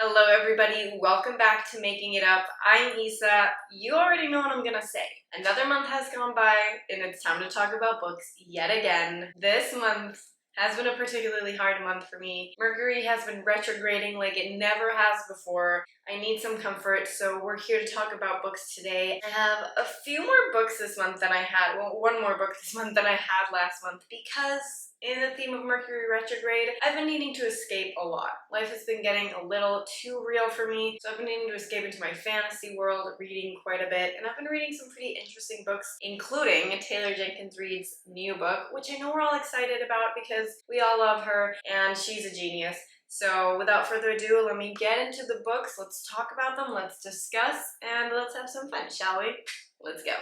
Hello everybody, welcome back to Making It Up. I'm Isa. You already know what I'm gonna say. Another month has gone by and it's time to talk about books yet again. This month has been a particularly hard month for me. Mercury has been retrograding like it never has before. I need some comfort, so we're here to talk about books today. I have a few more books this month than I had, well, one more book this month than I had last month because in the theme of Mercury retrograde, I've been needing to escape a lot. Life has been getting a little too real for me, so I've been needing to escape into my fantasy world, reading quite a bit, and I've been reading some pretty interesting books, including Taylor Jenkins Reid's new book, which I know we're all excited about because we all love her and she's a genius. So without further ado, let me get into the books, let's talk about them, let's discuss, and let's have some fun, shall we? Let's go.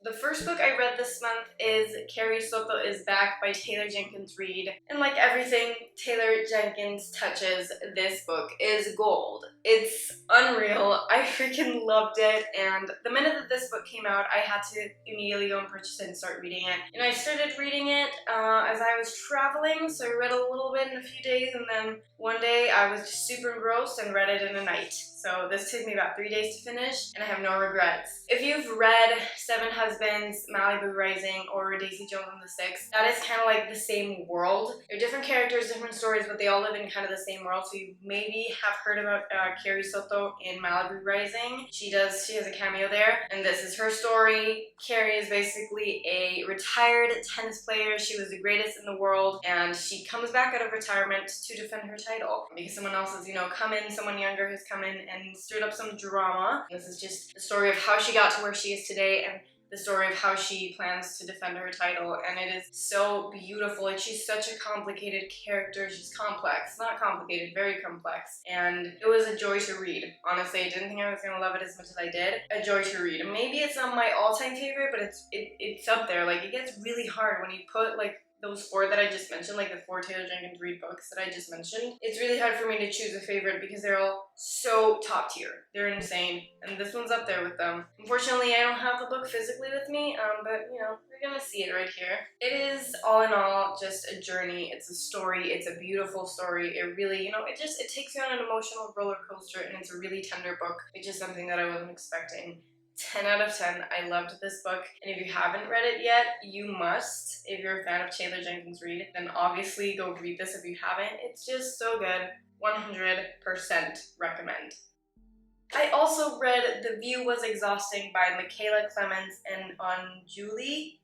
The first book I read this month is Carrie Soto is Back by Taylor Jenkins Reid. And like everything Taylor Jenkins touches, this book is gold. It's unreal. I freaking loved it. And the minute that this book came out, I had to immediately go and purchase it and start reading it. And I started reading it as I was traveling. So I read a little bit in a few days. And then one day I was just super engrossed and read it in a night. So this took me about 3 days to finish, and I have no regrets. If you've read Seven Husbands, Malibu Rising, or Daisy Jones and the Six, that is kind of like the same world. They're different characters, different stories, but they all live in kind of the same world. So you maybe have heard about Carrie Soto in Malibu Rising. She has a cameo there, and this is her story. Carrie is basically a retired tennis player. She was the greatest in the world, and she comes back out of retirement to defend her title because someone else has, come in, someone younger has come in and stirred up some drama. This is just the story of how she got to where she is today and the story of how she plans to defend her title, and it is so beautiful. Like, she's such a complicated character. She's complex. Not complicated, very complex. And it was a joy to read. Honestly, I didn't think I was gonna love it as much as I did. A joy to read. And maybe it's not my all-time favorite, but it's up there. Like, it gets really hard when you put, like, those four that I just mentioned, like the 4 Taylor Jenkins Reid books that I just mentioned. It's really hard for me to choose a favorite because they're all so top tier. They're insane, and this one's up there with them. Unfortunately, I don't have the book physically with me, but we're gonna see it right here. It is, all in all, just a journey. It's a story. It's a beautiful story. It really, it takes you on an emotional roller coaster, and it's a really tender book, which is something that I wasn't expecting. 10 out of 10. I loved this book, and if you haven't read it yet, you must. If you're a fan of Taylor Jenkins Reid, then obviously go read this if you haven't. It's just so good. 100% recommend. I also read The View Was Exhausting by Michaela Clemens and Anjuli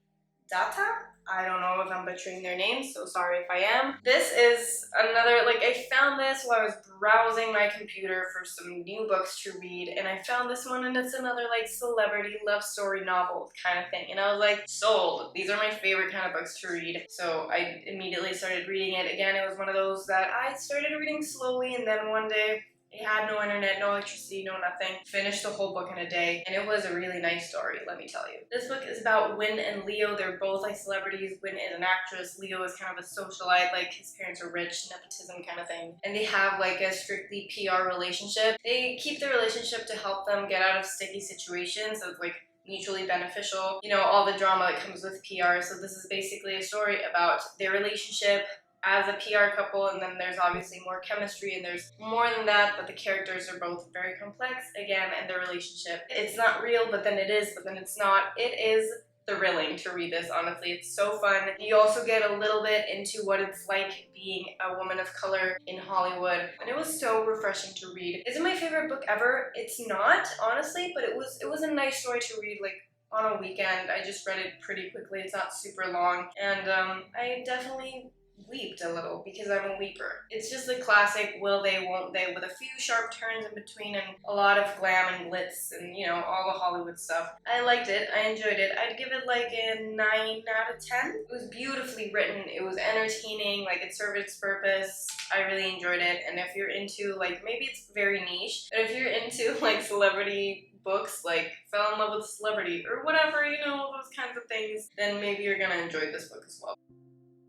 Datta? I don't know if I'm butchering their names, so sorry if I am. This is another, I found this while I was browsing my computer for some new books to read, and I found this one, and it's another, celebrity love story novel kind of thing. And I was like, sold! These are my favorite kind of books to read. So I immediately started reading it. Again, it was one of those that I started reading slowly, and then one day, it had no internet, no electricity, no nothing. Finished the whole book in a day, and it was a really nice story, let me tell you. This book is about Win and Leo. They're both celebrities. Win is an actress. Leo is kind of a socialite, his parents are rich, nepotism kind of thing. And they have a strictly PR relationship. They keep the relationship to help them get out of sticky situations. So it's mutually beneficial. All the drama that comes with PR. So this is basically a story about their relationship as a PR couple, and then there's obviously more chemistry, and there's more than that, but the characters are both very complex, again, and their relationship. It's not real, but then it is, but then it's not. It is thrilling to read this, honestly. It's so fun. You also get a little bit into what it's like being a woman of color in Hollywood, and it was so refreshing to read. Is it my favorite book ever? It's not, honestly, but it was a nice story to read, on a weekend. I just read it pretty quickly. It's not super long, and I definitely weeped a little because I'm a weeper. It's just the classic will they, won't they, with a few sharp turns in between and a lot of glam and glitz and, all the Hollywood stuff. I liked it. I enjoyed it. I'd give it a 9 out of 10. It was beautifully written. It was entertaining. It served its purpose. I really enjoyed it. And if you're into, maybe it's very niche, but if you're into, celebrity books, fell in love with a celebrity or whatever, those kinds of things, then maybe you're gonna enjoy this book as well.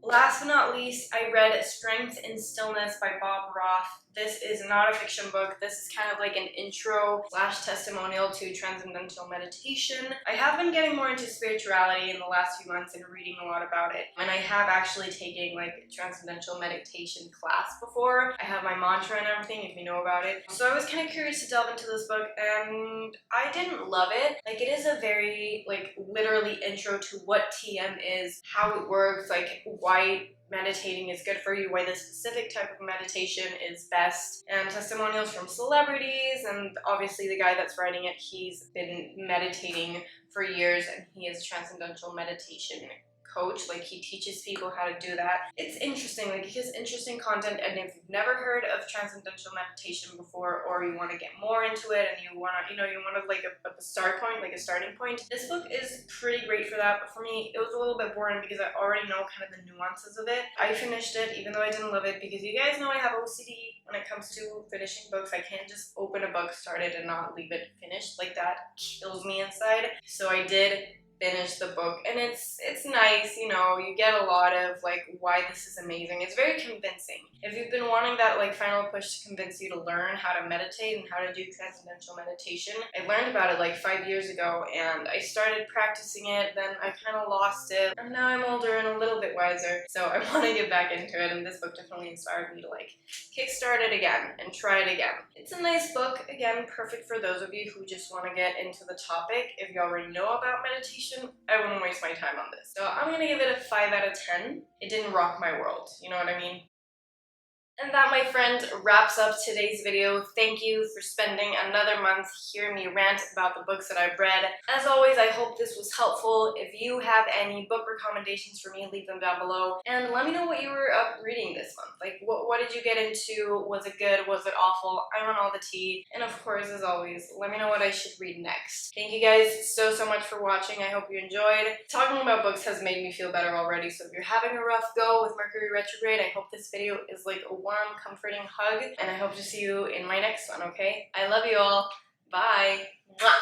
Last but not least, I read Strength in Stillness by Bob Roth. this is not a fiction book. This is kind of like an intro slash testimonial to transcendental meditation. I have been getting more into spirituality in the last few months and reading a lot about it. And I have actually taken like transcendental meditation class before. I have my mantra and everything, if you know about it. So I was kind of curious to delve into this book, and I didn't love it. Like, it is a very like literally intro to what TM is, how it works, like why meditating is good for you, why this specific type of meditation is best, and testimonials from celebrities. And obviously the guy that's writing it, he's been meditating for years and he is a transcendental meditation coach. Like, he teaches people how to do that. It's interesting, like he has interesting content, and if you've never heard of transcendental meditation before, or you want to get more into it and you want to, you want to like a start point, like a starting point, this book is pretty great for that. But for me, it was a little bit boring because I already know kind of the nuances of it. I finished it even though I didn't love it, because you guys know I have OCD when it comes to finishing books. I can't just open a book, start it, and not leave it finished. Like, that kills me inside. So I did finish the book, and it's nice, you get a lot of like why this is amazing. It's very convincing. If you've been wanting that like final push to convince you to learn how to meditate and how to do transcendental meditation, I learned about it like 5 years ago, and I started practicing it, then I kind of lost it, and now I'm older and a little bit wiser, so I want to get back into it, and this book definitely inspired me to like kickstart it again and try it again. It's a nice book, again, perfect for those of you who just want to get into the topic. If you already know about meditation, I wouldn't waste my time on this. So I'm gonna give it a 5 out of 10. It didn't rock my world, you know what I mean? And that, my friend, wraps up today's video. Thank you for spending another month hearing me rant about the books that I've read. As always, I hope this was helpful. If you have any book recommendations for me, leave them down below. And let me know what you were up reading this month. Like, what did you get into? Was it good? Was it awful? I want all the tea. And of course, as always, let me know what I should read next. Thank you guys so much for watching. I hope you enjoyed. Talking about books has made me feel better already, so if you're having a rough go with Mercury retrograde, I hope this video is like a warm, comforting hug, and I hope to see you in my next one, okay? I love you all. Bye. Mwah.